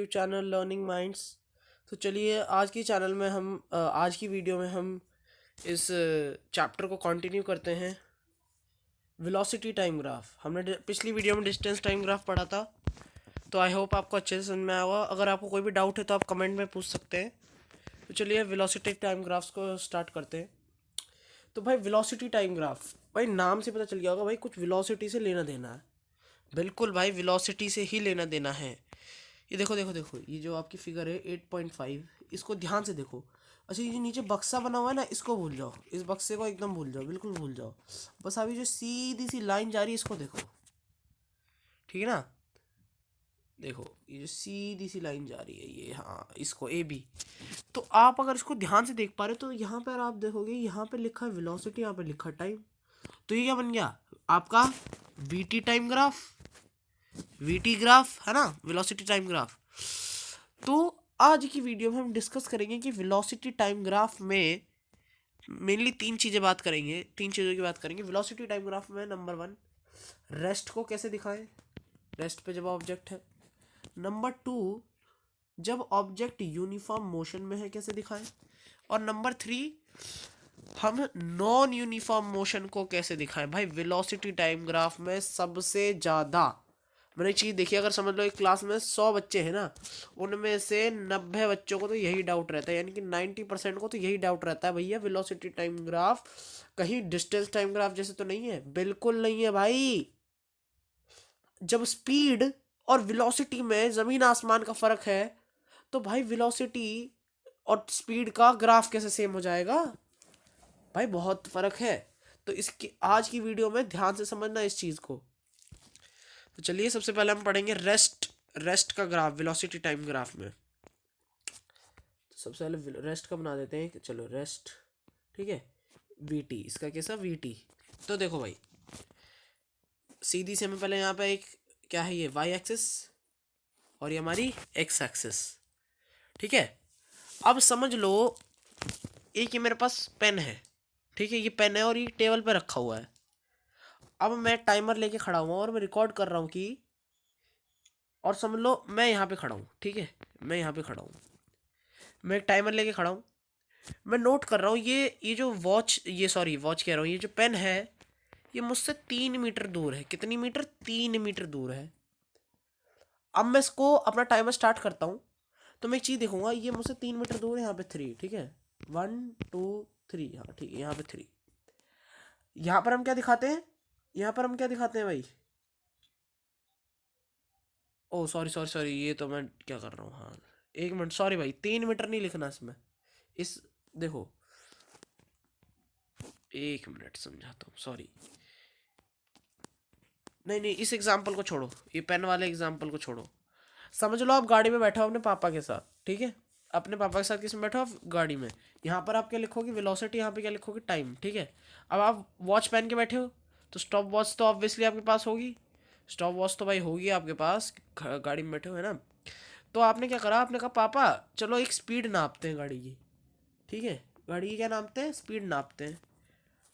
Channel learning minds. तो चलिए आज की वीडियो में हम इस चैप्टर को कंटिन्यू करते हैं। वेलोसिटी टाइम ग्राफ हमने पिछली वीडियो में डिस्टेंस टाइम ग्राफ पढ़ा था, तो आई होप आपको अच्छे से समझ में आया होगा। अगर आपको कोई भी डाउट है तो आप कमेंट में पूछ सकते हैं। तो चलिए वेलोसिटी टाइम ग्राफ्स को स्टार्ट करते हैं। तो भाई वेलोसिटी टाइम ग्राफ, भाई नाम से पता चल गया होगा भाई कुछ वेलोसिटी से लेना देना है। बिल्कुल भाई, वेलोसिटी से ही लेना देना है। ये देखो देखो देखो, ये जो आपकी फिगर है 8.5, इसको ध्यान से देखो। अच्छा, ये जो नीचे बक्सा बना हुआ है ना, इसको भूल जाओ, इस बक्से को एकदम भूल जाओ, बिल्कुल भूल जाओ। बस अभी जो सीधी सी लाइन जा रही है इसको देखो, ठीक है ना। देखो ये जो सीधी सी लाइन जा रही है, ये हाँ, इसको ए बी। तो आप अगर इसको ध्यान से देख पा रहे हो तो यहाँ पर आप देखोगे, यहाँ पे लिखा है वेलोसिटी, यहाँ पे लिखा है टाइम। तो ये क्या बन गया आपका VT time graph, VT graph है ना, वेलोसिटी टाइम ग्राफ। तो आज की वीडियो में हम डिस्कस करेंगे कि वेलोसिटी टाइम ग्राफ में मेनली तीन चीज़ों की बात करेंगे वेलोसिटी टाइम ग्राफ में। नंबर वन, रेस्ट को कैसे दिखाएं, रेस्ट पे जब ऑब्जेक्ट है। नंबर टू, जब ऑब्जेक्ट यूनिफॉर्म मोशन में है कैसे दिखाएं। और नंबर थ्री, हम नॉन यूनिफॉर्म मोशन को कैसे दिखाएं। भाई वेलोसिटी टाइम ग्राफ में सबसे ज़्यादा मैंने एक चीज़ देखी, अगर समझ लो एक क्लास में 100 बच्चे हैं ना, उनमें से 90 बच्चों को तो यही डाउट रहता है, यानी कि 90% को तो यही डाउट रहता है, भैया वेलोसिटी टाइम ग्राफ कहीं डिस्टेंस टाइम ग्राफ जैसे तो नहीं है। बिल्कुल नहीं है भाई। जब स्पीड और वेलोसिटी में ज़मीन आसमान का फ़र्क है, तो भाई वेलोसिटी और स्पीड का ग्राफ कैसे सेम हो जाएगा। भाई बहुत फ़र्क है। तो इसकी आज की वीडियो में ध्यान से समझना इस चीज़ को। तो चलिए सबसे पहले हम पढ़ेंगे रेस्ट का ग्राफ वेलोसिटी टाइम ग्राफ में। तो सबसे पहले रेस्ट का बना देते हैं, चलो रेस्ट, ठीक है। वीटी, इसका कैसा वीटी। तो देखो भाई, सीधी से हमें पहले यहाँ पे एक क्या है, ये वाई एक्सिस और ये हमारी एक्स एक्सिस, ठीक है। अब समझ लो एक ये मेरे पास पेन है, ठीक है, ये पेन है और ये टेबल पे रखा हुआ है। अब मैं टाइमर लेके खड़ा हुआ और मैं रिकॉर्ड कर रहा हूँ कि, और समझ लो मैं यहाँ पे खड़ा हूँ, ठीक है, मैं यहाँ पे खड़ा हूँ, मैं एक टाइमर लेके खड़ा हूँ। मैं नोट कर रहा हूँ ये जो वॉच, ये सॉरी वॉच कह रहा हूँ, ये जो पेन है ये मुझसे 3 मीटर दूर है। कितनी मीटर? 3 मीटर दूर है। अब मैं इसको अपना टाइमर स्टार्ट करता हूँ, तो मैं एक चीज़ देखूंगा, ये मुझसे 3 मीटर दूर है, यहाँ पे 3, ठीक है, 1 2 3, हाँ ठीक है, यहाँ पे 3। यहाँ पर हम क्या दिखाते हैं, यहाँ पर हम क्या दिखाते हैं भाई, ओ सॉरी सॉरी सॉरी, ये तो मैं क्या कर रहा हूँ, हाँ एक मिनट, सॉरी भाई, 3 मीटर नहीं लिखना इसमें, इस देखो, एक मिनट समझाता हूँ, सॉरी। नहीं नहीं, इस एग्जाम्पल को छोड़ो, ये पेन वाले एग्जाम्पल को छोड़ो। समझ लो आप गाड़ी में बैठे हो अपने पापा के साथ, ठीक है, अपने पापा के साथ किस में बैठे हो आप, गाड़ी में। यहाँ पर आप क्या लिखोगे, वेलोसिटी, यहाँ पे क्या लिखोगे, टाइम, ठीक है। अब आप वॉच पहन के बैठे हो, तो स्टॉप वॉच तो ऑब्वियसली आपके पास होगी, स्टॉप वॉच तो भाई होगी आपके पास, गाड़ी में बैठे हो है ना। तो आपने क्या करा, आपने कहा पापा चलो एक स्पीड नापते हैं गाड़ी की, ठीक है, गाड़ी की क्या नापते हैं, स्पीड नापते हैं।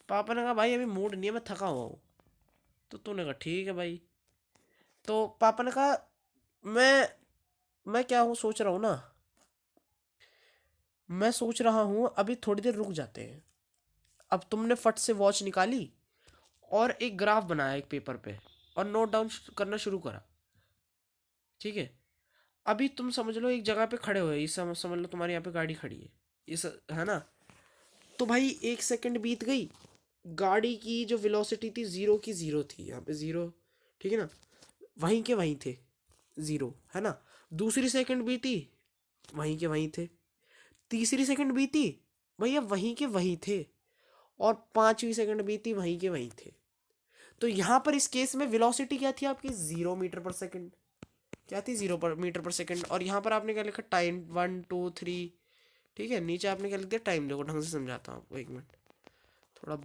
पापा ने कहा भाई अभी मूड नहीं है, मैं थका हुआ हूँ। तो तूने कहा ठीक है भाई। तो पापा ने कहा मैं क्या हूँ, सोच रहा हूँ ना, मैं सोच रहा हूँ अभी थोड़ी देर रुक जाते हैं। अब तुमने फट से वॉच निकाली और एक ग्राफ बनाया एक पेपर पे और नोट डाउन करना शुरू करा, ठीक है। अभी तुम समझ लो एक जगह पे खड़े हुए, ये समझ लो तुम्हारे यहाँ पे गाड़ी खड़ी है, इस है ना। तो भाई 1 सेकंड बीत गई, गाड़ी की जो वेलोसिटी थी जीरो की जीरो थी, यहाँ पे जीरो, ठीक है ना, वहीं के वहीं थे, जीरो है ना। दूसरी सेकंड बीती, वहीं के वहीं थे। तीसरी सेकंड बीती, भैया वहीं के वहीं थे। और पांचवी सेकंड बीती, वहीं के वहीं थे। तो यहाँ पर इस केस में वेलोसिटी क्या थी आपकी, 0 मीटर पर सेकंड। क्या थी, 0 मीटर पर सेकंड। और यहाँ पर आपने क्या लिखा, टाइम 1 2 3, ठीक है। नीचे आपने क्या लिख दिया, टाइम। देखो ढंग से समझाता हूँ आपको, एक मिनट, थोड़ा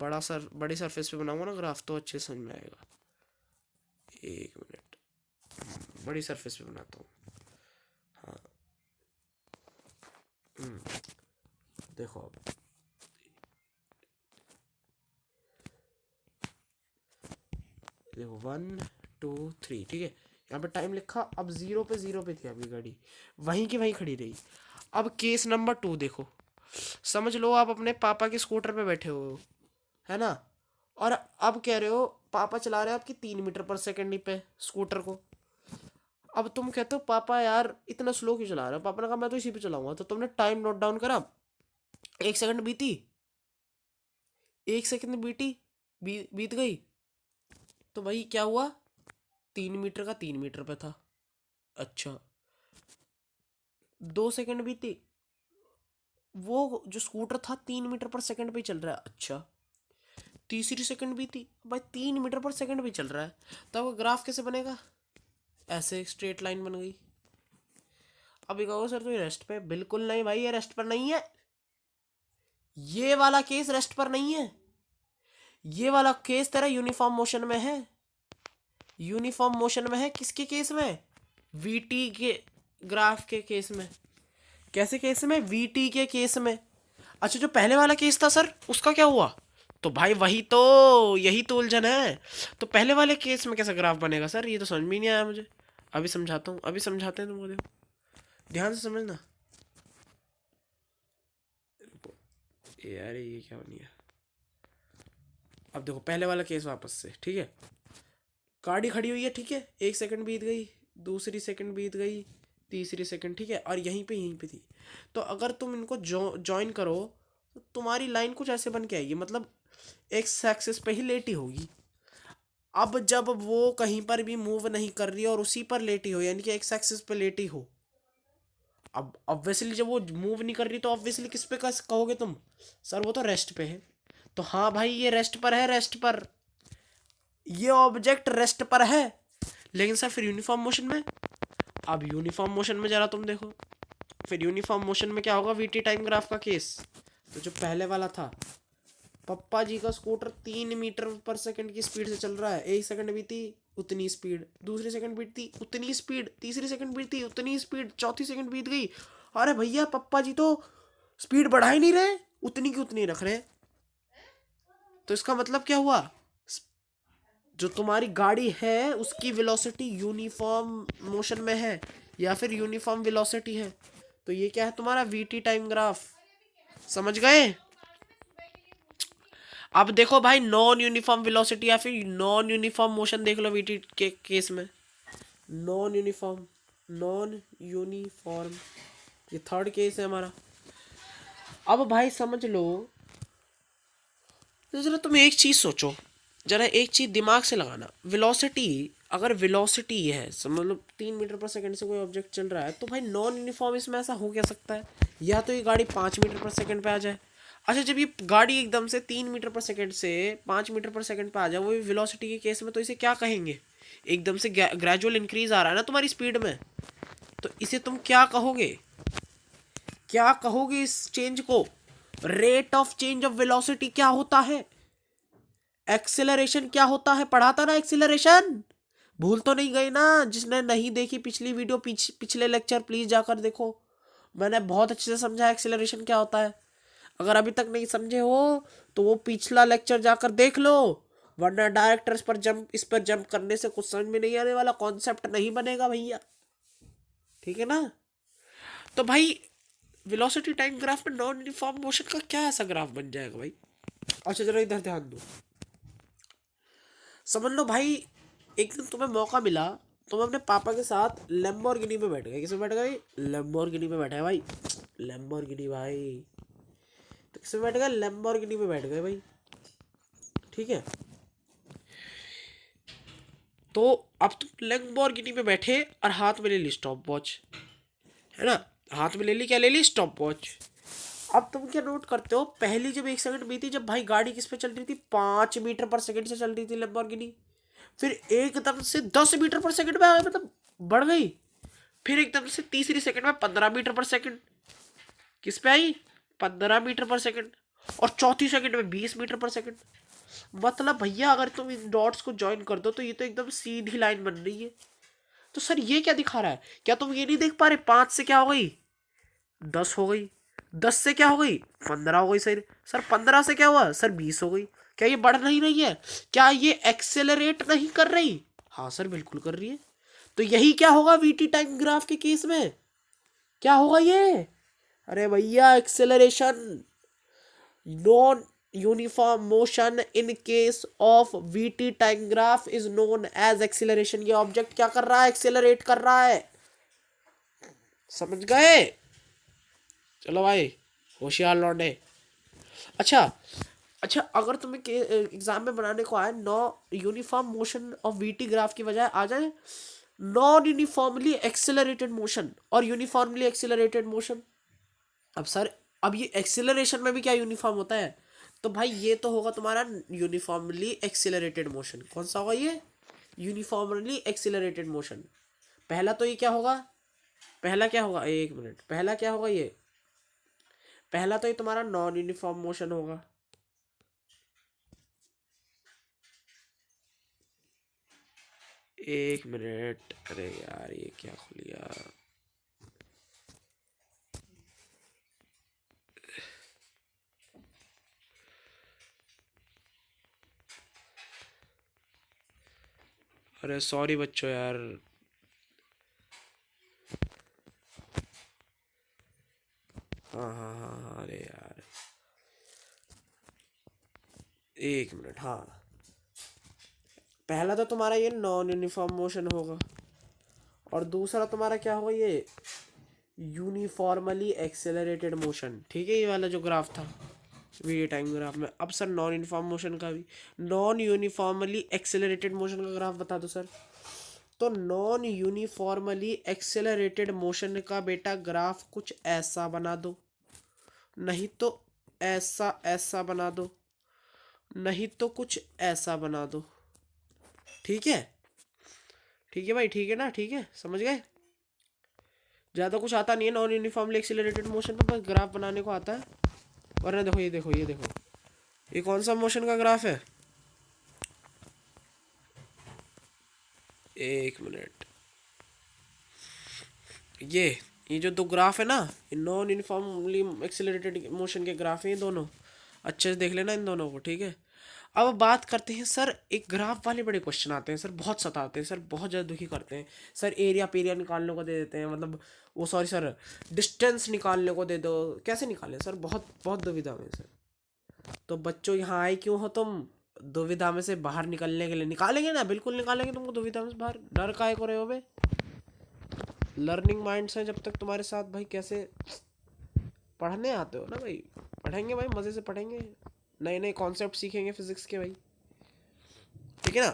बड़ी सरफेस पे बनाऊंगा ना ग्राफ तो अच्छे से समझ में आएगा। एक मिनट, बड़ी सरफेस पे बनाता हूँ, हाँ। देखो अब, देखो 1 2 3, ठीक है। यहाँ पे टाइम लिखा, अब 0 पे थी आपकी गाड़ी, वहीं की वहीं खड़ी रही। अब केस नंबर 2 देखो, समझ लो आप अपने पापा के स्कूटर पे बैठे हो, है ना, और अब कह रहे हो पापा चला रहे हैं आपकी 3 मीटर पर सेकेंड पे स्कूटर को। अब तुम कहते हो पापा यार इतना स्लो क्यों चला रहे हो, पापा ने कहा मैं तो इसी पे चलाऊंगा, तो तुमने टाइम नोट डाउन करा, 1 सेकंड बीती, 1 सेकंड बीती, बीत गई, तो भाई क्या हुआ, 3 मीटर का 3 मीटर पे था। अच्छा, 2 सेकंड बीती, वो जो स्कूटर था 3 मीटर पर सेकंड पे ही चल रहा है। अच्छा, तीसरी सेकंड बीती, भाई 3 मीटर पर सेकंड पे चल रहा है, तो वो ग्राफ कैसे बनेगा, ऐसे स्ट्रेट लाइन बन गई। अब ये कहोगे सर तो ये रेस्ट पे, बिल्कुल नहीं भाई, ये रेस्ट पर नहीं है, ये वाला केस रेस्ट पर नहीं है, ये वाला केस तेरा यूनिफॉर्म मोशन में है, यूनिफॉर्म मोशन में है। किसके केस में, वीटी के ग्राफ के केस में। कैसे केस में, वीटी के केस में। अच्छा, जो पहले वाला केस था सर उसका क्या हुआ, तो भाई वही तो, यही तो उलझन है। तो पहले वाले केस में कैसा ग्राफ बनेगा सर, ये तो समझ में नहीं आया मुझे। अभी समझाता हूँ, अभी समझाते हैं तुमको, देखो ध्यान से समझना। यार ये क्या बन गया, अब देखो पहले वाला केस वापस से, ठीक है, गाड़ी खड़ी हुई है, ठीक है, 1 सेकंड बीत गई, दूसरी सेकंड बीत गई, तीसरी सेकंड, ठीक है, और यहीं पे थी। तो अगर तुम इनको ज्वाइन करो तो तुम्हारी लाइन कुछ ऐसे बन के आएगी, मतलब एक्स एक्सिस पे ही लेटी होगी। अब जब वो कहीं पर भी मूव नहीं कर रही और उसी पर लेटी हो, यानी कि एक्स एक्सिस पे लेटी हो, अब ऑब्वियसली जब वो मूव नहीं कर रही तो ऑब्वियसली किस पे कहोगे तुम, सर वो तो रेस्ट पे है। तो हाँ भाई ये रेस्ट पर है, रेस्ट पर, ये ऑब्जेक्ट रेस्ट पर है, लेकिन सर फिर यूनिफॉर्म मोशन में, अब यूनिफॉर्म मोशन में जरा तुम देखो, फिर यूनिफॉर्म मोशन में क्या होगा, वीटी टाइम ग्राफ का केस। तो जो पहले वाला था, पप्पा जी का स्कूटर 3 मीटर पर सेकंड की स्पीड से चल रहा है, 1 सेकंड बीती उतनी स्पीड, दूसरी सेकंड बीतती उतनी स्पीड, तीसरी सेकंड बीतती उतनी स्पीड, चौथी सेकंड बीत गई, अरे भैया पप्पा जी तो स्पीड बढ़ा ही नहीं रहे, उतनी की उतनी रख रहे। तो इसका मतलब क्या हुआ, जो तुम्हारी गाड़ी है उसकी वेलोसिटी यूनिफॉर्म मोशन में है या फिर यूनिफॉर्म वेलोसिटी है। तो ये क्या है तुम्हारा, वीटी टाइम ग्राफ, समझ गए। अब देखो भाई नॉन यूनिफॉर्म वेलोसिटी या फिर नॉन यूनिफॉर्म मोशन देख लो वीटी के केस में, नॉन यूनिफॉर्म, नॉन यूनिफॉर्म, ये थर्ड केस है हमारा। अब भाई समझ लो, तो जरा तुम एक चीज सोचो, जरा एक चीज दिमाग से लगाना, वेलोसिटी, अगर वेलोसिटी है समझ लो 3 मीटर पर सेकंड से कोई ऑब्जेक्ट चल रहा है, तो भाई नॉन यूनिफॉर्म इसमें ऐसा हो क्या सकता है, या तो ये गाड़ी 5 मीटर पर सेकंड पे आ जाए। अच्छा, जब ये गाड़ी एकदम से 3 मीटर पर सेकंड से 5 मीटर पर सेकंड पे आ जाए, वो भी वेलोसिटी के केस में, तो इसे क्या कहेंगे, एकदम से ग्रेजुअल इंक्रीज आ रहा है ना तुम्हारी स्पीड में, तो इसे तुम क्या कहोगे, क्या कहोगे इस चेंज को, rate of change of velocity क्या होता है, एक्सेलरेशन क्या होता है, पढ़ा था ना एक्सेलरेशन, भूल तो नहीं गई ना, जिसने नहीं देखी पिछली वीडियो, पिछले लेक्चर प्लीज जाकर देखो, मैंने बहुत अच्छे से समझा एक्सेलरेशन क्या होता है। अगर अभी तक नहीं समझे हो तो वो पिछला लेक्चर जाकर देख लो, वरना डायरेक्टर इस पर जंप करने से कुछ समझ में नहीं आने वाला, कॉन्सेप्ट नहीं बनेगा भैया, ठीक है ना। तो भाई वेलोसिटी टाइम ग्राफ में नॉन यूनिफॉर्म मोशन का क्या ऐसा ग्राफ बन जाएगा भाई। अच्छा जरा इधर ध्यान दो, समझ लो भाई एक दिन तुम्हें मौका मिला, तुम अपने पापा के साथ लैम्बोर्गिनी में बैठ गए, किसमें बैठ गए, लैम्बोर्गिनी में बैठे भाई, लैम्बोर्गिनी भाई, तो किसमें बैठ गए, लैम्बोर्गिनी में बैठ गए भाई, ठीक है। तो अब तुम लैम्बोर्गिनी में बैठे और हाथ में ले ली स्टॉप वॉच, है ना, हाथ में ले ली, क्या ले ली, स्टॉप वॉच। अब तुम क्या नोट करते हो, पहली जब 1 सेकंड बीती, जब भाई गाड़ी किस पे चल रही थी, 5 मीटर पर सेकंड से चल रही थी लैम्बोर्गिनी, फिर एकदम से 10 मीटर पर सेकंड में आ गई, मतलब बढ़ गई, फिर एकदम से तीसरी सेकंड में 15 मीटर पर सेकंड, किस पे आई, 15 मीटर पर सेकंड, और चौथी सेकंड में 20 मीटर पर सेकंड। मतलब भैया अगर तुम इन डॉट्स को ज्वाइन कर दो तो ये तो एकदम सीधी लाइन बन रही है। तो सर ये क्या दिखा रहा है, क्या तुम ये नहीं देख पा रहे, 5 से क्या हो गई, 10 हो गई, 10 से क्या हो गई, 15 हो गई, सर सर 15 से क्या हुआ, सर 20 हो गई। क्या ये बढ़ नहीं रही है, क्या ये एक्सेलरेट नहीं कर रही, हाँ सर बिल्कुल कर रही है। तो यही क्या होगा वीटी टाइम ग्राफ के केस में, क्या होगा ये? अरे भैया acceleration, non uniform motion in case of VT time graph is known as acceleration. ये ऑब्जेक्ट क्या कर रहा है? एक्सेलरेट कर रहा है। समझ गए? चलो भाई होशियार लौंडे। अच्छा अच्छा, अगर तुम्हें एग्जाम में बनाने को आए no uniform motion of VT graph की बजाय आ जाए नॉन यूनिफॉर्मली एक्सेलरेटेड मोशन और यूनिफॉर्मली एक्सेलरेटेड मोशन। अब सर, अब ये एक्सेलरेशन में भी क्या यूनिफॉर्म होता है? तो भाई ये तो होगा तुम्हारा यूनिफॉर्मली एक्सेलरेटेड मोशन। कौन सा होगा ये? Uniformly accelerated motion. पहला तो ये क्या होगा? पहला क्या होगा? एक मिनट, पहला क्या होगा ये? पहला तो ये तुम्हारा नॉन यूनिफॉर्म मोशन होगा। एक मिनट, अरे यार ये क्या खुलिया। अरे सॉरी बच्चों यार। हाँ हाँ हाँ हाँ, अरे यार एक मिनट। हाँ, पहला तो तुम्हारा ये नॉन यूनिफॉर्म मोशन होगा और दूसरा तुम्हारा क्या होगा? ये यूनिफॉर्मली एक्सेलरेटेड मोशन। ठीक है, ये वाला जो ग्राफ था वीडियो टाइम ग्राफ में। अब सर नॉन यूनिफॉर्म मोशन का भी, नॉन यूनिफॉर्मली एक्सेलरेटेड मोशन का ग्राफ बता दो सर। तो नॉन यूनिफॉर्मली एक्सेलरेटेड मोशन का बेटा ग्राफ कुछ ऐसा बना दो, नहीं तो ऐसा ऐसा बना दो, नहीं तो कुछ ऐसा बना दो। ठीक है? ठीक है भाई, ठीक है ना? ठीक है, समझ गए? ज़्यादा कुछ आता नहीं है नॉन यूनिफॉर्मली एक्सेलरेटेड मोशन का, बस ग्राफ बनाने को आता है। वरना देखो, ये देखो, ये देखो, ये कौन सा मोशन का ग्राफ है? एक मिनट, ये जो दो ग्राफ है ना, ये नॉन यूनिफॉर्मली एक्सेलरेटेड मोशन के ग्राफ हैं ये दोनों। अच्छे से देख लेना इन दोनों को, ठीक है? अब बात करते हैं सर, एक ग्राफ वाले बड़े क्वेश्चन आते हैं सर, बहुत सताते हैं सर, बहुत ज़्यादा दुखी करते हैं सर। एरिया पेरिया निकालने को दे देते हैं, मतलब वो सॉरी सर, डिस्टेंस निकालने को दे दो। कैसे निकालें सर? बहुत बहुत दुविधा में सर। तो बच्चों यहाँ आए क्यों हो तुम? दुविधा में से बाहर निकलने के लिए। निकालेंगे ना, बिल्कुल निकालेंगे तुमको दुविधा में से बाहर। डर काहे को रहे हो बे? लर्निंग माइंड्स हैं जब तक तुम्हारे साथ भाई। कैसे पढ़ने आते हो ना भाई? पढ़ेंगे भाई, मज़े से पढ़ेंगे, नए नए कॉन्सेप्ट सीखेंगे फिजिक्स के भाई। ठीक है ना?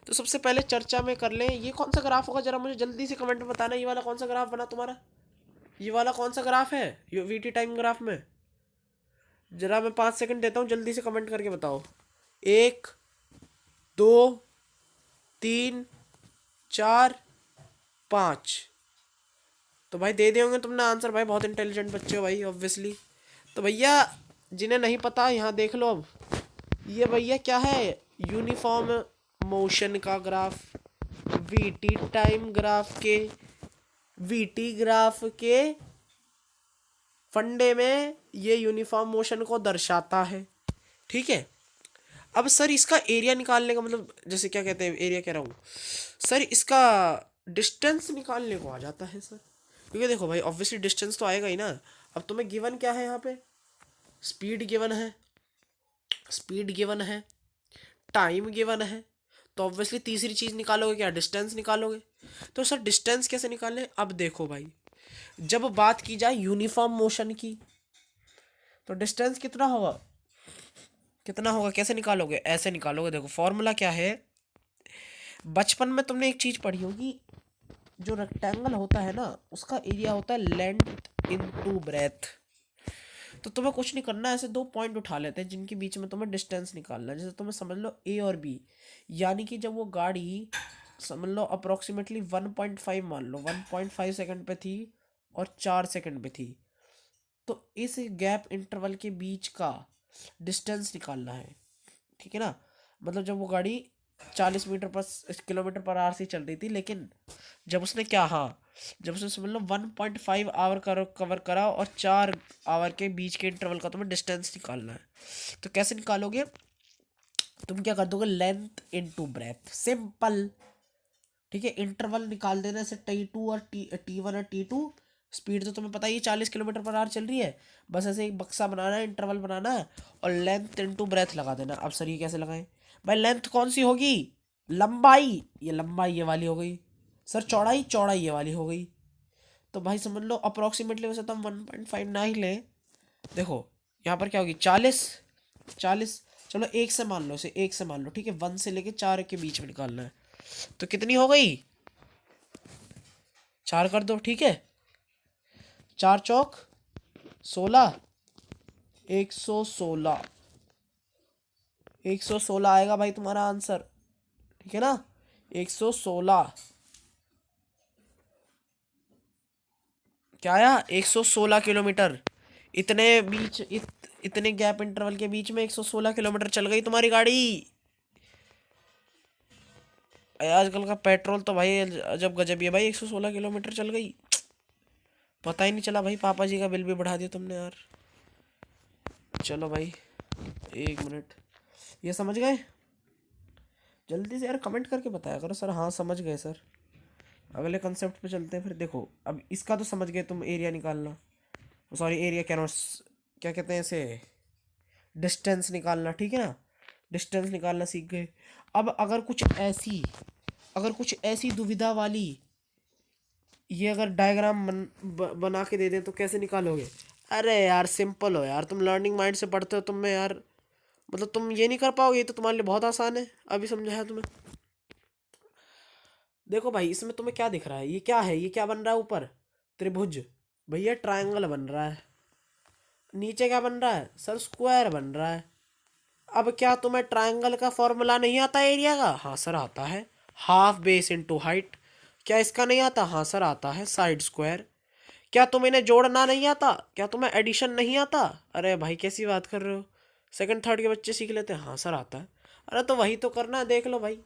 तो सबसे पहले चर्चा में कर लें, ये कौन सा ग्राफ होगा? जरा मुझे जल्दी से कमेंट में बताना, ये वाला कौन सा ग्राफ बना तुम्हारा? ये वाला कौन सा ग्राफ है ये वीटी टाइम ग्राफ में? जरा मैं 5 सेकंड देता हूँ, जल्दी से कमेंट करके बताओ। 1 2 3 4 5। तो भाई दे दिए होंगे तुमने आंसर भाई, बहुत इंटेलिजेंट बच्चे हो भाई ऑब्वियसली। तो भैया जिन्हें नहीं पता यहाँ देख लो। अब ये भैया क्या है? यूनिफॉर्म मोशन का ग्राफ। वीटी टाइम ग्राफ के, वीटी ग्राफ के फंडे में ये यूनिफॉर्म मोशन को दर्शाता है। ठीक है? अब सर इसका एरिया निकालने का मतलब, जैसे क्या कहते हैं, एरिया कह रहा हूँ सर, इसका डिस्टेंस निकालने को आ जाता है सर। क्योंकि देखो भाई ऑब्वियसली डिस्टेंस तो आएगा ही ना। अब तुम्हें गिवन क्या है यहाँ पे? स्पीड गिवन है, स्पीड गिवन है, टाइम गिवन है। तो ऑब्वियसली तीसरी चीज़ निकालोगे क्या? डिस्टेंस निकालोगे। तो सर डिस्टेंस कैसे निकालें? अब देखो भाई, जब बात की जाए यूनिफॉर्म मोशन की, तो डिस्टेंस कितना होगा? कितना होगा? कैसे निकालोगे? ऐसे निकालोगे। देखो फॉर्मूला क्या है, बचपन में तुमने एक चीज़ पढ़ी होगी, जो रेक्टेंगल होता है ना उसका एरिया होता है लेंथ इनटू ब्रेथ। तो तुम्हें कुछ नहीं करना, ऐसे दो पॉइंट उठा लेते हैं जिनके बीच में तुम्हें डिस्टेंस निकालना है। जैसे तुम्हें समझ लो ए और बी, यानी कि जब वो गाड़ी समझ लो अप्रोक्सीमेटली 1.5, मान लो 1.5 सेकंड पे थी और 4 सेकंड पे थी, तो इस गैप इंटरवल के बीच का डिस्टेंस निकालना है। ठीक है ना? मतलब जब वो गाड़ी 40 मीटर पर किलोमीटर पर आवर से चल रही थी, लेकिन जब उसने क्या, हाँ, जब उसने समझ लो 1.5 आवर कवर करा और 4 आवर के बीच के इंटरवल का तुम्हें डिस्टेंस निकालना है। तो कैसे निकालोगे? तुम क्या कर दोगे? Length into breadth, simple. ठीक है। इंटरवल निकाल देना से T2 और T1 और T2। स्पीड तो तुम्हें पता ही 40 किलोमीटर पर आवर चल रही है। बस ऐसे एक बक्सा बनाना है, इंटरवल बनाना है और लेंथ इनटू ब्रेथ लगा देना। अब सर ये कैसे लगाएं भाई? लेंथ कौन सी होगी? लंबाई, ये लंबाई ये वाली हो गई। सर चौड़ाई, चौड़ाई ये वाली हो गई। तो भाई समझ लो अप्रोक्सीमेटली वैसे तो हम 1.5 ना ही लें। देखो यहाँ पर क्या होगी, 40। चलो एक से मान लो, इसे एक से मान लो, ठीक है। 1 से लेके 4 के बीच में निकालना है। तो कितनी हो गई? 4 कर दो, ठीक है। 4 चौक 16, 116। 116 आएगा भाई तुम्हारा आंसर, ठीक है ना। 116 क्या आया? 116 किलोमीटर। इतने गैप इंटरवल के बीच में 116 किलोमीटर चल गई तुम्हारी गाड़ी। आजकल का पेट्रोल तो भाई अजब गजब ही है भाई। 116 किलोमीटर चल गई, पता ही नहीं चला भाई। पापा जी का बिल भी बढ़ा दिया तुमने यार। चलो भाई 1 मिनट, ये समझ गए? जल्दी से यार कमेंट करके बताया करो सर हाँ समझ गए सर। अगले कंसेप्ट पे चलते हैं फिर। देखो अब इसका तो समझ गए तुम, एरिया निकालना, सॉरी एरिया क्या नोट्स, क्या कहते हैं इसे, डिस्टेंस निकालना, ठीक है ना। डिस्टेंस निकालना सीख गए। अब अगर कुछ ऐसी दुविधा वाली ये अगर डायग्राम बना के दे दें तो कैसे निकालोगे? अरे यार सिंपल हो यार, तुम लर्निंग माइंड से पढ़ते हो, तुम में यार मतलब तुम ये नहीं कर पाओगे? ये तो तुम्हारे लिए बहुत आसान है, अभी समझाया तुम्हें। देखो भाई इसमें तुम्हें क्या दिख रहा है? ये क्या है? ये क्या बन रहा है ऊपर? त्रिभुज। भैया ट्रायंगल बन रहा है। नीचे क्या बन रहा है सर? स्क्वायर बन रहा है। अब क्या तुम्हें ट्रायंगल का फॉर्मूला नहीं आता एरिया का? हाँ सर आता है। Half base into height. क्या इसका नहीं आता? हाँ सर आता है। Side square. क्या तुम इन्हें जोड़ना नहीं आता? क्या तुम्हें एडिशन नहीं आता? अरे भाई कैसी बात कर रहे हो, सेकंड थर्ड के बच्चे सीख लेते हैं। हाँ सर आता है। अरे तो वही तो करना है, देख लो भाई।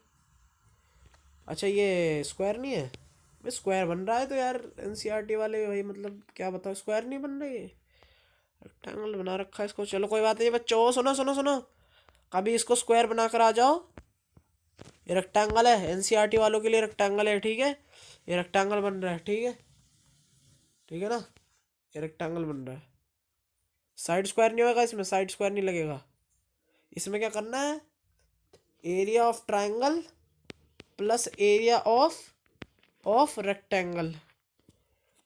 अच्छा ये स्क्वायर नहीं है भाई? स्क्वायर बन रहा है तो यार एनसीईआरटी वाले भाई मतलब क्या बताओ, स्क्वायर नहीं बन रही है, रेक्टेंगल बना रखा है इसको। चलो कोई बात नहीं बच्चों, सुनो सुनो सुनो, कभी इसको स्क्वायर बनाकर आ जाओ। ये रेक्टेंगल है, एनसीईआरटी वालों के लिए रेक्टेंगल है, ठीक है। ये रेक्टेंगल बन रहा है, ठीक है, ठीक है ना। ये रेक्टेंगल बन रहा है। साइड स्क्वायर नहीं होगा इसमें, साइड स्क्वायर नहीं लगेगा। इसमें क्या करना है? Area of triangle plus area of rectangle,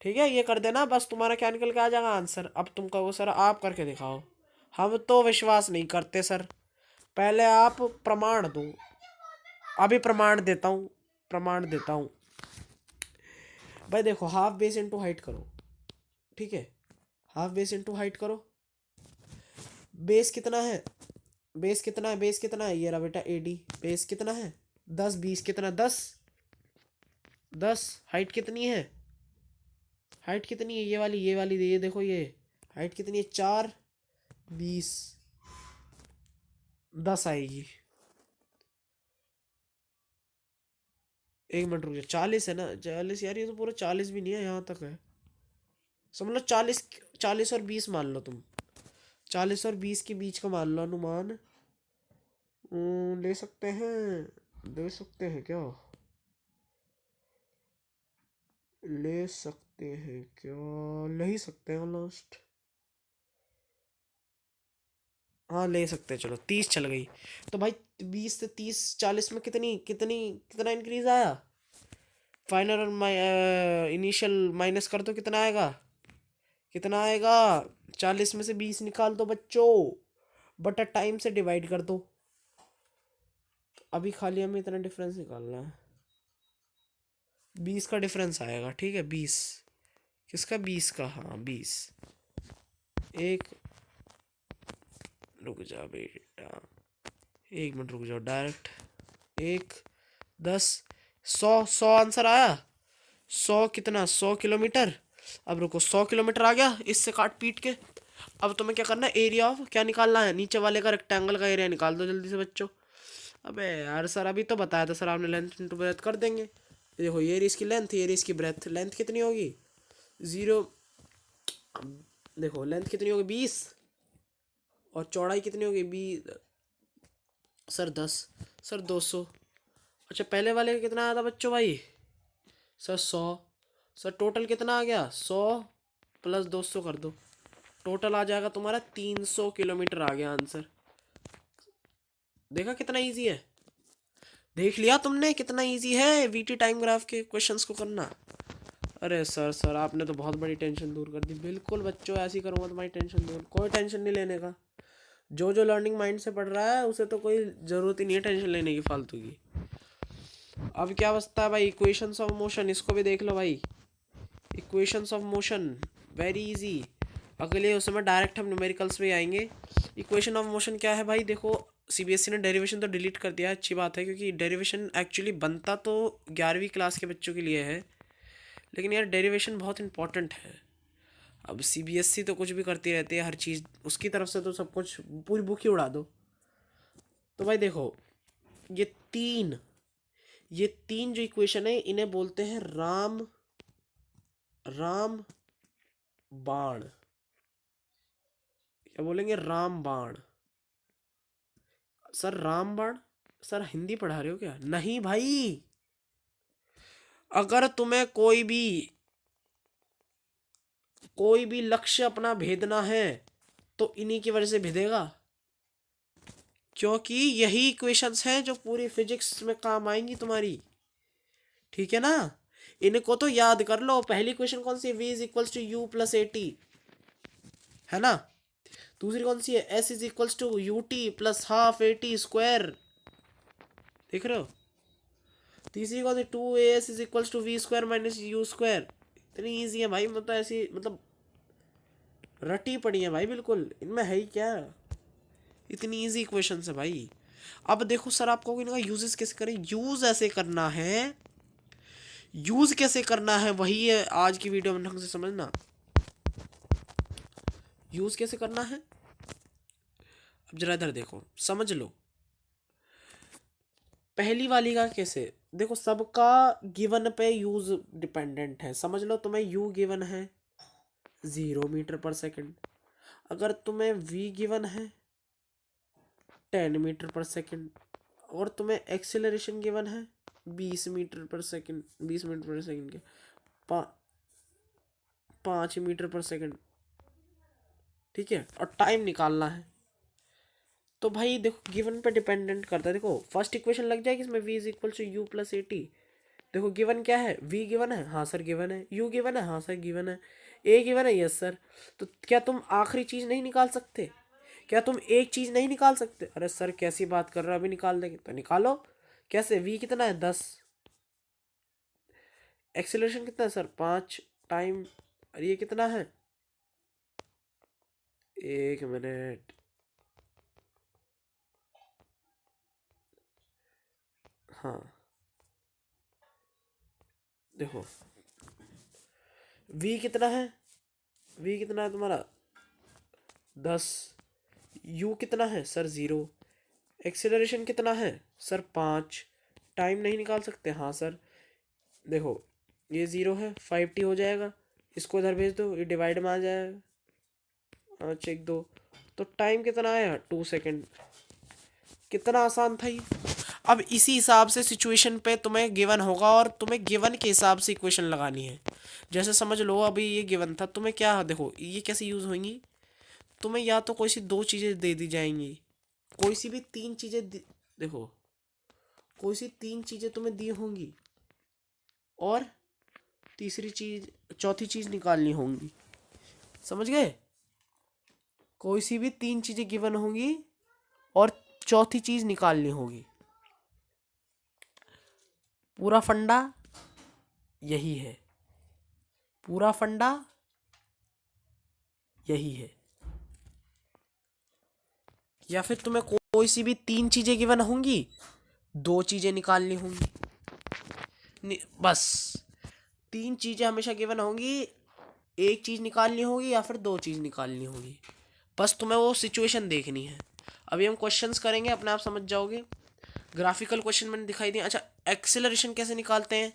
ठीक है। ये कर देना बस, तुम्हारा क्या निकल के आ जाएगा आंसर। अब तुम कहो सर आप करके दिखाओ। हम तो विश्वास नहीं करते सर, पहले आप प्रमाण दो। अभी प्रमाण देता हूँ, प्रमाण देता हूँ भाई। देखो हाफ बेस इंटू हाइट करो, ठीक है। हाफ बेस इंटू हाइट करो। बेस कितना है? बेस कितना है? बेस कितना है? ये रहा बेटा AD। बेस कितना है? 10, 20 कितना? 10, 10। हाइट कितनी है? हाइट कितनी है? ये वाली ये देखो, ये हाइट कितनी है? 4, 20, 10 आएगी। 1 मिनट रुक जाओ, 40 है ना? 40 यार, ये तो पूरा 40 भी नहीं है, यहाँ तक है। समझ लो 40, 40 और 20 मान लो तुम। 40 और 20 के बीच का मान लो अनुमान। ले सकते हैं, ले सकते हैं क्या? ले सकते हैं क्या? ले ही सकते हैं लास्ट। हाँ ले सकते हैं, चलो 30 चल गई। तो भाई 20 से 30, 40 में कितना इंक्रीज आया? फाइनल और इनिशियल माइनस कर दो, कितना आएगा? कितना आएगा? 40 में से 20 निकाल दो बच्चों, बटा टाइम से डिवाइड कर दो। अभी खाली हमें इतना डिफरेंस निकालना है। 20 का डिफरेंस आएगा, ठीक है। 20 किसका? 20 का, हाँ 20। एक, रुक जा बेटा, 1 मिनट रुक जाओ। डायरेक्ट 1, 10, 100 आंसर आया। 100 कितना? 100 किलोमीटर। अब रुको, 100 किलोमीटर आ गया इससे काट पीट के। अब तुम्हें क्या करना है? एरिया ऑफ क्या निकालना है? नीचे वाले का रेक्टेंगल का एरिया निकाल दो जल्दी से बच्चों। अबे यार सर अभी तो बताया था सर आपने, लेंथ इंटू ब्रेथ कर देंगे। देखो ये रही इसकी लेंथ, ये रही इसकी ब्रेथ। लेंथ कितनी होगी? 0। देखो लेंथ कितनी होगी? 20। और चौड़ाई कितनी होगी? 20 सर 10। सर 200। अच्छा पहले वाले का कितना आया था बच्चों भाई? सर 100। सर टोटल कितना आ गया? 100 प्लस 200 कर दो, टोटल आ जाएगा तुम्हारा 300 किलोमीटर आ गया आंसर। देखा कितना इजी है? देख लिया तुमने कितना इजी है वीटी टाइम ग्राफ के क्वेश्चंस को करना। अरे सर आपने तो बहुत बड़ी टेंशन दूर कर दी। बिल्कुल बच्चों, ऐसे ही करूँगा तुम्हारी टेंशन दूर। कोई टेंशन नहीं लेने का, जो जो लर्निंग माइंड से पढ़ रहा है उसे तो कोई ज़रूरत ही नहीं है टेंशन लेने की फालतू की। अब क्या बचता है भाई? इक्वेशंस ऑफ मोशन, इसको भी देख लो भाई। Equations of motion very easy. अगले उसमें डायरेक्ट हम न्यूमेरिकल्स पे आएंगे। इक्वेशन ऑफ मोशन क्या है भाई? देखो सीबीएसई ने डेरिवेशन तो डिलीट कर दिया है, अच्छी बात है, क्योंकि डेरिवेशन एक्चुअली बनता तो 11वीं क्लास के बच्चों के लिए है, लेकिन यार डेरिवेशन बहुत इंपॉर्टेंट है। अब सीबीएसई तो कुछ भी करती रहती है, हर चीज़ उसकी तरफ से, तो सब कुछ पूरी बुक ही उड़ा दो। तो भाई देखो, ये तीन ये तीन जो इक्वेशन है इन्हें बोलते हैं राम बाण। क्या बोलेंगे? राम बाण। सर राम बाण? सर हिंदी पढ़ा रहे हो क्या? नहीं भाई, अगर तुम्हें कोई भी लक्ष्य अपना भेदना है तो इन्हीं की वजह से भेदेगा, क्योंकि यही इक्वेशंस हैं जो पूरी फिजिक्स में काम आएंगी तुम्हारी। ठीक है ना? इनको तो याद कर लो। पहली इक्वेशन कौन सी है? v is equals to u plus a t, है ना? दूसरी कौन सी है? s is equals to u t plus half a t square, देख रहे हो? तीसरी कौन सी? 2as is equals to v square minus u square. इतनी ईजी है भाई, मतलब ऐसी, मतलब रटी पड़ी है भाई, बिल्कुल इनमें है ही क्या। इतनी इजी इक्वेशन है भाई। अब देखो सर, आपको इनका यूजेस कैसे करें? यूज कैसे करना है वही है आज की वीडियो में ढंग से समझना। यूज कैसे करना है अब जरा इधर देखो, समझ लो। पहली वाली का कैसे? देखो, सबका गिवन पे यूज डिपेंडेंट है। समझ लो, तुम्हें यू गिवन है 0 मीटर पर सेकेंड, अगर तुम्हें v गिवन है 10 मीटर पर सेकेंड, और तुम्हें एक्सेलरेशन गिवन है 20 मीटर पर सेकेंड, 20 मीटर पर सेकेंड के 5 मीटर पर सेकेंड, ठीक है, और टाइम निकालना है, तो भाई देखो गिवन पे डिपेंडेंट करता है। देखो फर्स्ट इक्वेशन लग जाएगी इसमें, v is equal to u plus a t. देखो गिवन क्या है? v गिवन है, हाँ सर गिवन है। u गिवन है, हाँ सर गिवन है। a गिवन है, यस सर। तो क्या तुम आखिरी चीज नहीं निकाल सकते? क्या तुम एक चीज नहीं निकाल सकते? अरे सर कैसी बात कर रहे हो, अभी निकाल देंगे। तो निकालो। कैसे? v कितना है? 10। एक्सेलरेशन कितना है सर? 5 टाइम। और ये कितना है? 1 मिनट। हाँ देखो, v कितना है? v कितना है तुम्हारा? 10। u कितना है सर? 0। एक्सेलरेशन कितना है सर? 5। टाइम नहीं निकाल सकते? हाँ सर। देखो ये 0 है, 5t हो जाएगा, इसको इधर भेज दो, ये डिवाइड में आ जाएगा। हाँ चेक दो, तो टाइम कितना आया? 2 सेकेंड। कितना आसान था ये। अब इसी हिसाब से सिचुएशन पे तुम्हें गिवन होगा, और तुम्हें गिवन के हिसाब से इक्वेशन लगानी है। जैसे समझ लो अभी ये गिवन था, तुम्हें क्या, देखो ये कैसे यूज़ होंगी। तुम्हें या तो कोई सी दो चीज़ें दे दी जाएंगी, कोई सी भी तीन चीज़ें देखो, कोई सी तीन चीज़ें तुम्हें दी होंगी, और तीसरी चीज़, चौथी चीज़ निकालनी होंगी। समझ गए? कोई सी भी तीन चीज़ें गिवन होंगी और चौथी चीज़ निकालनी होगी। पूरा फंडा यही है, पूरा फंडा यही है। या फिर तुम्हें कोई सी भी तीन चीज़ें गिवन होंगी, दो चीज़ें निकालनी होंगी, बस तीन चीज़ें हमेशा गिवन होंगी, एक चीज़ निकालनी होगी या फिर दो चीज़ निकालनी होगी। बस तुम्हें वो सिचुएशन देखनी है। अभी हम क्वेश्चंस करेंगे, अपने आप समझ जाओगे। ग्राफिकल क्वेश्चन मैंने दिखाई दिया। अच्छा, एक्सेलरेशन कैसे निकालते हैं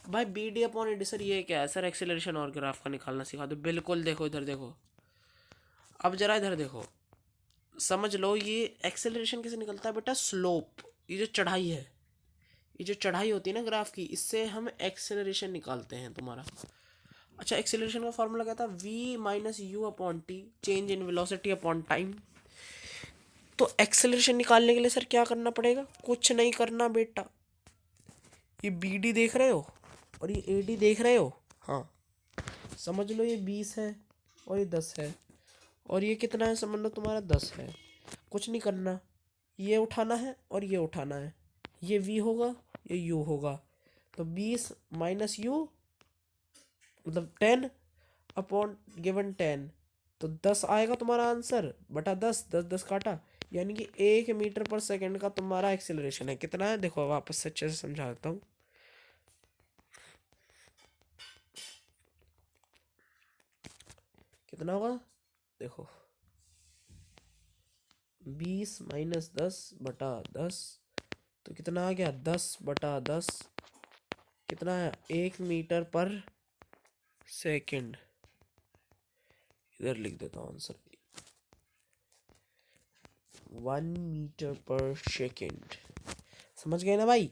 भाई? B D upon AD. Sir ये क्या है सर? एक्सेलरेशन और ग्राफ का निकालना सिखा दो। बिल्कुल, देखो इधर देखो, अब जरा इधर देखो, समझ लो। ये एक्सेलरेशन कैसे निकलता है बेटा? स्लोप, ये जो चढ़ाई है, ये जो चढ़ाई होती है ना ग्राफ की, इससे हम एक्सेलरेशन निकालते हैं तुम्हारा। अच्छा, एक्सेलरेशन का फॉर्मूला क्या था? V minus u upon t, change in velocity upon time. तो एक्सेलरेशन निकालने के लिए सर क्या करना पड़ेगा? कुछ नहीं करना बेटा, ये बी डी देख रहे हो और ये ए डी देख रहे हो, हाँ समझ लो ये 20 है और ये 10 है, और ये कितना है समझ लो तुम्हारा 10 है। कुछ नहीं करना, ये उठाना है और ये उठाना है, ये v होगा ये u होगा। तो 20 माइनस यू मतलब 10 अपॉन गिवन 10, तो 10 आएगा तुम्हारा आंसर बटा 10, 10 10 काटा, यानी कि 1 मीटर पर सेकंड का तुम्हारा एक्सेलरेशन है। कितना है देखो, वापस से अच्छे से समझा देता हूँ। कितना होगा देखो, 20 माइनस 10 बटा 10, तो कितना आ गया 10 बटा 10, कितना है 1 मीटर पर सेकंड। इधर लिख देता हूँ आंसर, 1 मीटर पर सेकंड। समझ गए ना भाई?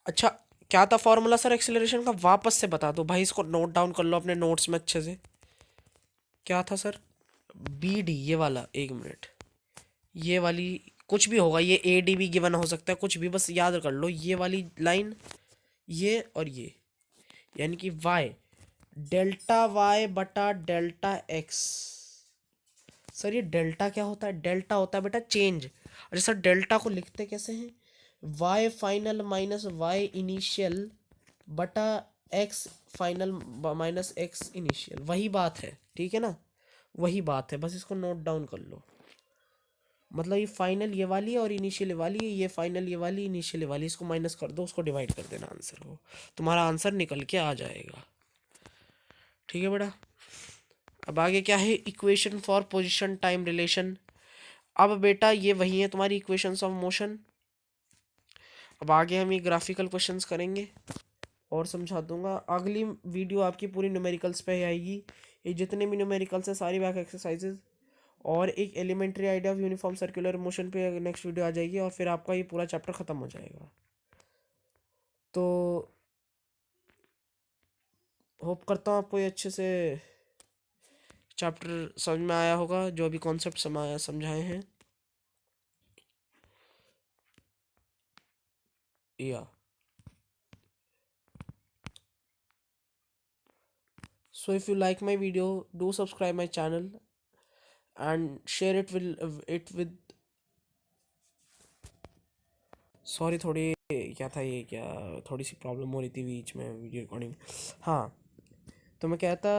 अच्छा, क्या था फॉर्मूला सर एक्सेलरेशन का? वापस से बता दो भाई, इसको नोट डाउन कर लो अपने नोट्स में अच्छे से। क्या था सर? बी डी, ये वाला, 1 मिनट, ये वाली कुछ भी होगा, ये ए डी भी गिवन हो सकता है, कुछ भी, बस याद कर लो ये वाली लाइन, ये और ये, यानी कि वाई, डेल्टा वाई बटा डेल्टा एक्स। सर ये डेल्टा क्या होता है? डेल्टा होता है बेटा चेंज। अच्छा सर, डेल्टा को लिखते कैसे हैं? Y final minus Y initial बटा X final minus X initial, वही बात है, ठीक है ना? वही बात है, बस इसको नोट डाउन कर लो। मतलब ये फाइनल ये वाली और इनिशियल ये वाली, ये फाइनल ये वाली इनिशियल ये वाली, इसको माइनस कर दो, उसको डिवाइड कर देना आंसर को, तुम्हारा आंसर निकल के आ जाएगा। ठीक है बेटा? अब आगे क्या है? Equation for position time relation. अब बेटा ये वही है तुम्हारी इक्वेशंस ऑफ मोशन। अब आगे हम ये ग्राफिकल क्वेश्चंस करेंगे और समझा दूंगा। अगली वीडियो आपकी पूरी न्यूमेरिकल्स पे ही आएगी, ये जितने भी न्यूमेरिकल्स है सारी बैक एक्सरसाइजेज, और एक elementary idea of uniform circular motion पे नेक्स्ट वीडियो आ जाएगी, और फिर आपका ये पूरा चैप्टर ख़त्म हो जाएगा। तो होप करता हूँ आपको ये अच्छे से चैप्टर समझ में आया होगा, जो भी कॉन्सेप्ट समझाए हैं। या so if you like my video, do subscribe my channel and share it with sorry, थोड़ी क्या था ये, क्या थोड़ी सी प्रॉब्लम हो रही थी बीच में वीडियो रिकॉर्डिंग। हाँ, तो मैं कहता,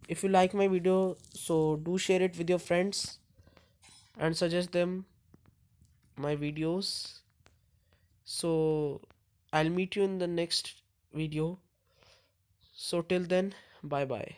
if you like my video so do share it with your friends and suggest them my videos. So I will meet you in the next video, so till then, bye bye.